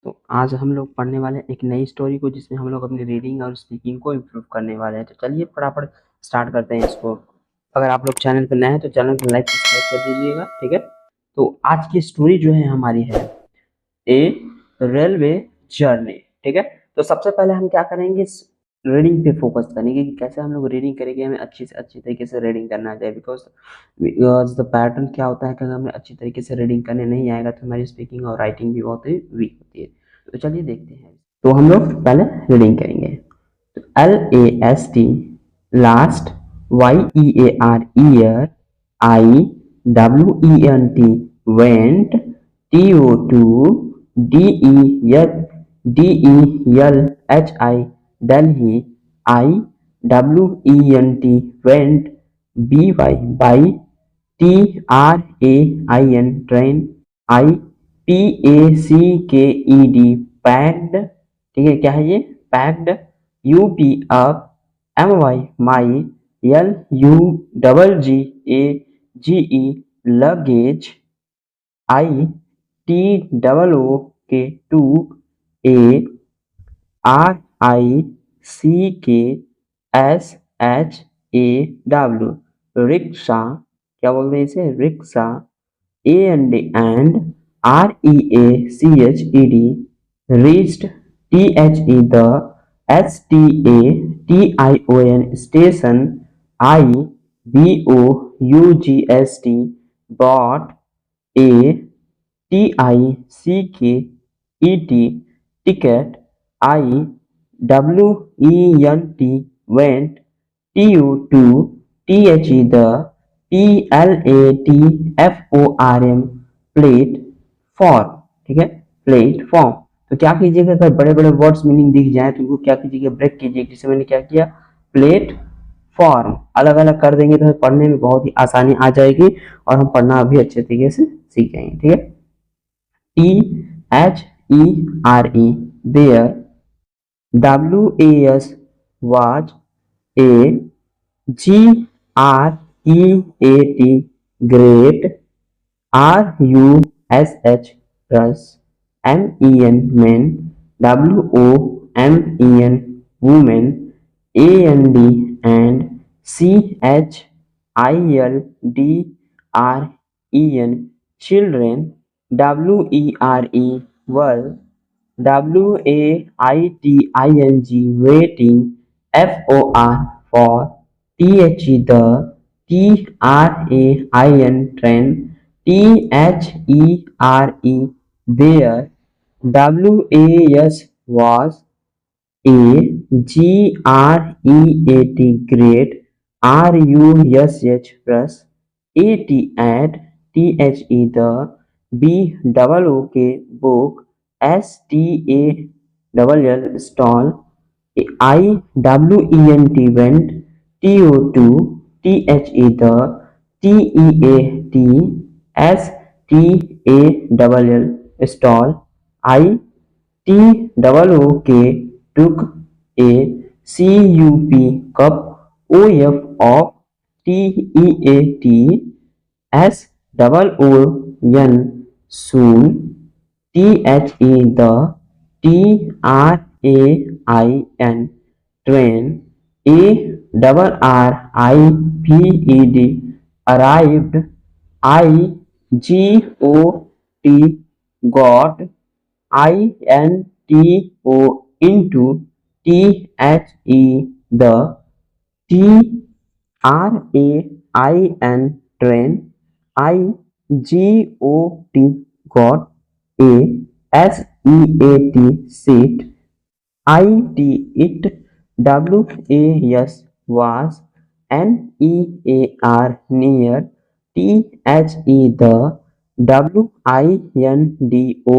तो आज हम लोग पढ़ने वाले हैं एक नई स्टोरी को, जिसमें हम लोग अपनी रीडिंग और स्पीकिंग को इम्प्रूव करने वाले हैं। तो चलिए फटाफट स्टार्ट करते हैं इसको। अगर आप लोग चैनल पर नए हैं तो चैनल को लाइक सब्सक्राइब कर दीजिएगा, ठीक है। तो आज की स्टोरी जो है हमारी है ए रेलवे जर्नी, ठीक है। तो सबसे पहले हम क्या करेंगे, रीडिंग पे फोकस करेंगे कि कैसे हम लोग रीडिंग करेंगे, हमें अच्छी से अच्छी तरीके से रीडिंग करना चाहिए। बिकॉज द पैटर्न क्या होता है कि अगर हमें अच्छी तरीके से रीडिंग करने नहीं आएगा तो हमारी स्पीकिंग और राइटिंग भी बहुत ही वीक होती है। तो चलिए देखते हैं। तो हम लोग पहले रीडिंग करेंगे। LAST last, YEAR year, IWENT went, DELHI Delhi, IWENT went, BY TRAIN train, IPACKED packed, ठीक है। क्या है ये? Packed. UP up, MY my, LUGGAGE luggage, ITOOK took, RICKSHAW rickshaw, क्या बोलते हैं इसे? Rickshaw. and REACHED reached, the STATION station, IBOUGST bought, TICKET ticket, IWENT went, TO2 the PLATFORM platform, ठीक है। प्लेटफॉर्म। तो क्या कीजिएगा, अगर बड़े बड़े वर्ड्स मीनिंग दिख जाए तो उनको क्या कीजिएगा, ब्रेक कीजिएगा। जैसे मैंने क्या किया, प्लेटफॉर्म अलग अलग कर देंगे तो हमें पढ़ने में बहुत ही आसानी आ जाएगी और हम पढ़ना भी अच्छे तरीके से सीख जाएंगे, ठीक है। THERE there, WAS was, GREAT great, RUSH rush, MEN men, WOMEN women, and CHILDREN children, WERE world, WAITING waiting, FOR for, the TRAIN train, THERE there, WAS was, GREAT great, RUSH plus, AT at, THE the, BOOK book, STALL stall, IWENT went, TO2 THE the, TEAT STALL stall, ITOOK took, CUP cup, OF of, TEAT SOON soon, THE the, TRAIN train, ARRIVED arrived, IGOT got, INTO into, THE the, TRAIN train, IGOT got, SEAT seat, IT it, WAS was, NEAR near, THE the,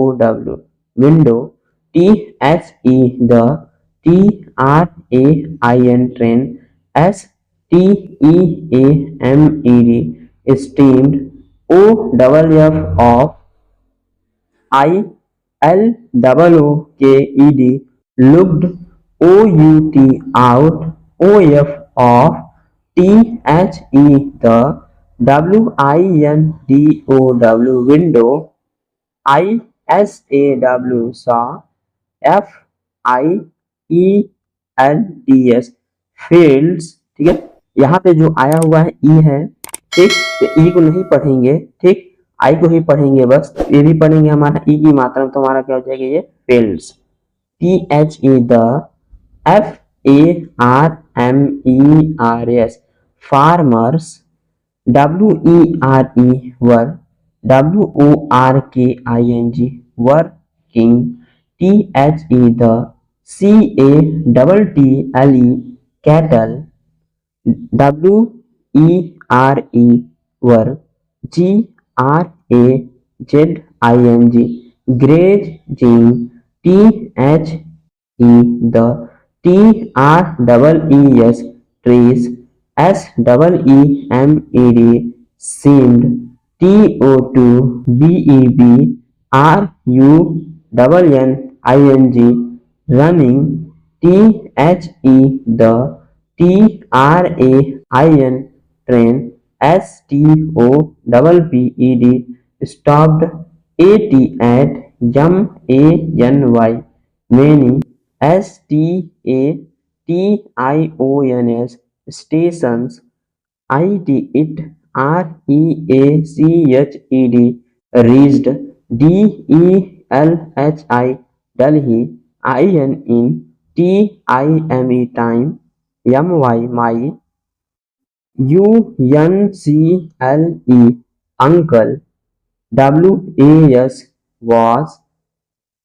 WINDOW window, THE the, TRAIN train, STEAMED steamed, OFF of, ILOOKED looked, OUT out, OF of, THE the, WINDOW window, SAW saw, FIELDS fields, ठीक है। यहाँ पे जो आया हुआ है ई है, ठीक, तो ई को नहीं पढ़ेंगे, ठीक, आई को ही पढ़ेंगे बस। ये भी पढ़ेंगे हमारा ई की मात्रा में, तो हमारा क्या हो जाएगा ये fields, THE the FARMERS farmers, WERE were, WORKING working, THE the CATTLE cattle, WERE were, GRAZING grazing, THE the TREES trees, SEEMED seemed, TOBEB RUNNING running, THE the TRAIN train, STOPPED stopped, AT MANY many, STATIONS stations, IT it REACHED reached, DELHI Delhi, IN TIME time, MY my, UNCLE uncle, WAS was,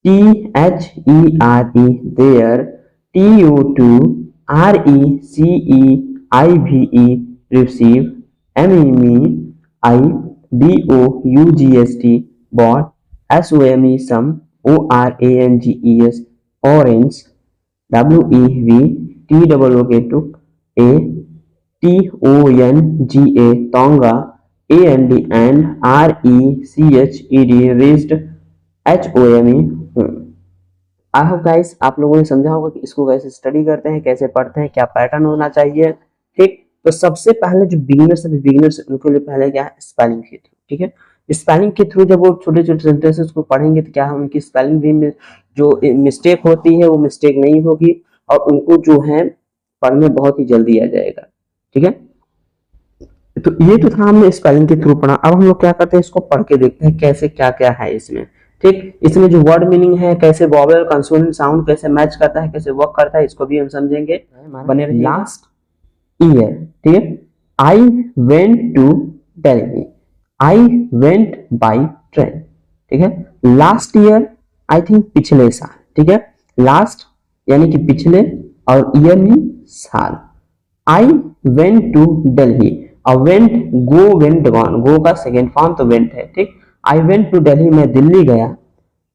THERE there, TO2RECEIVE receive, MEMEIBOUGST bought, SOME some, ORANGES orange, WEVTOOK took, A TONGA tonga, AND and RECHED raised, HOME I hope guys आप लोगों ने समझा होगा कि इसको कैसे study करते हैं, कैसे पढ़ते हैं, क्या पैटर्न होना चाहिए, ठीक। तो सबसे पहले जो बिगिनर्स उनके लिए पहले क्या है, स्पेलिंग के थ्रू, ठीक है। स्पेलिंग के थ्रू जब वो छोटे छोटे सेंटेंसेस को पढ़ेंगे तो क्या है, उनकी स्पेलिंग भी में जो मिस्टेक होती है वो मिस्टेक नहीं होगी, और उनको जो है पढ़ने बहुत ही जल्दी आ जाएगा, ठीक है। तो ये तो था हमने स्पेलिंग के थ्रू पढ़ा। अब हम लोग क्या करते हैं, इसको पढ़ के देखते हैं कैसे क्या क्या है इसमें, ठीक। इसमें जो वर्ड मीनिंग है, कैसे वॉवेल कंसोनेंट साउंड कैसे मैच करता है, कैसे वर्क करता है, इसको भी हम समझेंगे। बने रहिए। लास्ट ईयर, ठीक है। I went to Delhi, I went by train, ठीक है। लास्ट ईयर आई थिंक पिछले साल, ठीक है। लास्ट यानी कि पिछले और ईयर में साल। आई वेंट टू दिल्ली, और वेंट गो वेंट गॉन, गो का सेकेंड फॉर्म तो वेंट है, ठीक। आई वेंट टू दिल्ली, मैं दिल्ली गया।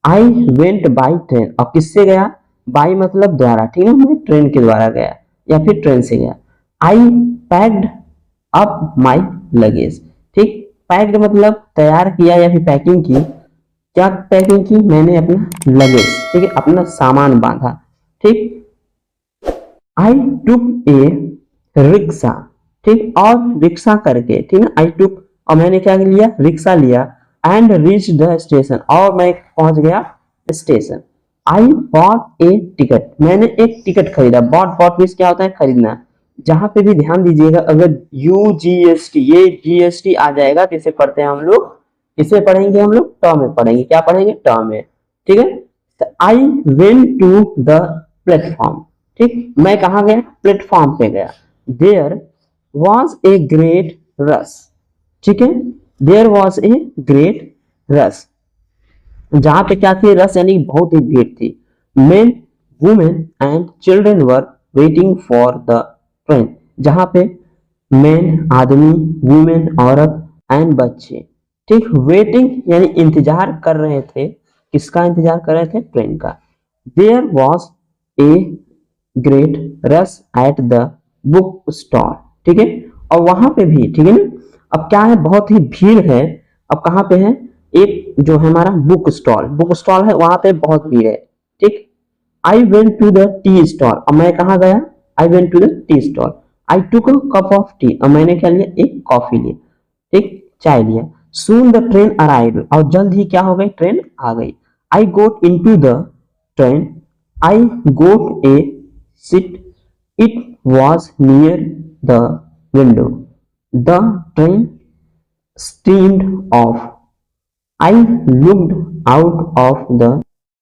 आई वेंट बाई ट्रेन, और किससे गया, बाई मतलब द्वारा, ठीक है, मैं ट्रेन के द्वारा गया या फिर ट्रेन से गया। आई पैक्ड अप माई लगेज, ठीक। पैक्ड मतलब तैयार किया या फिर पैकिंग की। क्या पैकिंग की, मैंने अपना लगेज, ठीक है, अपना सामान बांधा, ठीक। आई टुक ए रिक्शा, ठीक, और रिक्शा करके, ठीक ना, आई टुक, और मैंने क्या लिया, रिक्शा लिया। एंड रीच द स्टेशन, और मैं पहुंच गया station. I bought A ticket, मैंने एक टिकट खरीदा। बॉट मीन्स क्या होता है, खरीदना। जहां पे भी ध्यान दीजिएगा, अगर UGST ये GST आ जाएगा तो इसे पढ़ते हैं हम लोग, इसे पढ़ेंगे हम लोग टर्म में पढ़ेंगे, क्या पढ़ेंगे, टर्म में, ठीक है। I went to the platform, ठीक, मैं कहा गया, प्लेटफॉर्म पे गया। There was a great rush, ठीक है। There was a great rush, जहां पे क्या थी, रश यानी बहुत ही भीड़ थी। Main women and children were waiting for the train, जहां पे मेन आदमी, वुमेन औरत, एंड बच्चे, ठीक, वेटिंग यानी इंतजार कर रहे थे। किसका इंतजार कर रहे थे, ट्रेन का। There was a great rush at the book stall, ठीक है, और वहां पे भी, ठीक है ना। अब क्या है, बहुत ही भीड़ है। अब कहां पे है, एक जो है हमारा बुक स्टॉल है, वहां पे बहुत भीड़ है, ठीक। I went to the tea stall, अब मैं कहा गया, I went to the tea stall. I took a cup of tea, और मैंने क्या लिया, एक कॉफी लिया, ठीक, चाय लिया। सून द ट्रेन अराइव, और जल्द ही क्या हो गई, ट्रेन आ गई। I got into the train. I got a seat. It was near the window. The train steamed off. I looked out of the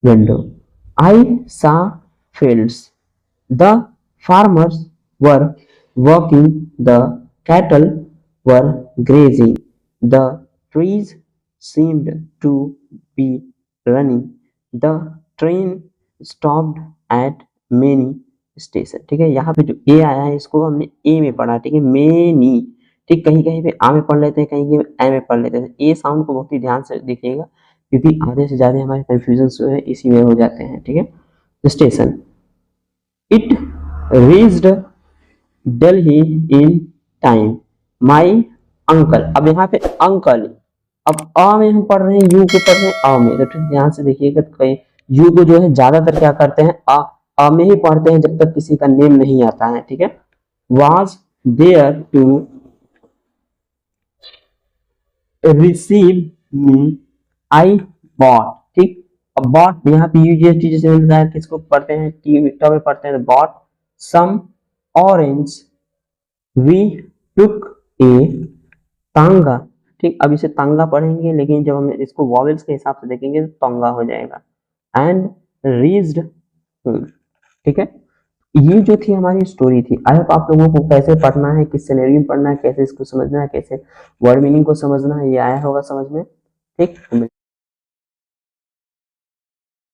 window. I saw fields. The farmers were working, the cattle were grazing, the trees seemed to be running. The train stopped at many station. ठीक है, यहाँ पे जो ए आया है इसको हमने ए में पढ़ा। ठीक है, मेनी। ठीक, कहीं कहीं पे आ में पढ़ लेते हैं, कहीं कहीं पे ए में पढ़ लेते हैं। ए साउंड को बहुत ही ध्यान से देखिएगा, क्योंकि आधे से ज्यादा हमारे कंफ्यूजन जो है इसी में हो जाते हैं। ठीक है, station. It reached Delhi in time. My uncle. अब यहाँ पे अंकल, अब अ में हम पढ़ रहे हैं, यू को पढ़ रहे हैं अ में, तो ठीक ध्यान से देखिएगा। कहीं यू को जो है ज्यादातर क्या करते हैं, अ में ही पढ़ते हैं जब तक किसी का नेम नहीं आता है। ठीक है, was there to receive me, I bought। ठीक, अब bought यहाँ पे यूजीएसटी जैसे मैंने बताया किसको पढ़ते हैं, टी में पढ़ते हैं, bought some orange, we took a तांगा। ठीक, अब इसे तांगा पढ़ेंगे, लेकिन जब हम इसको वॉवेल्स के हिसाब से देखेंगे तो तांगा हो जाएगा। And reached home. ठीक है, ये जो थी हमारी स्टोरी थी। आई होप आप लोगों को कैसे पढ़ना है, किस सिनेरियो में पढ़ना है, कैसे इसको समझना है, कैसे वर्ड मीनिंग को समझना है, ये आया होगा समझ में। ठीक।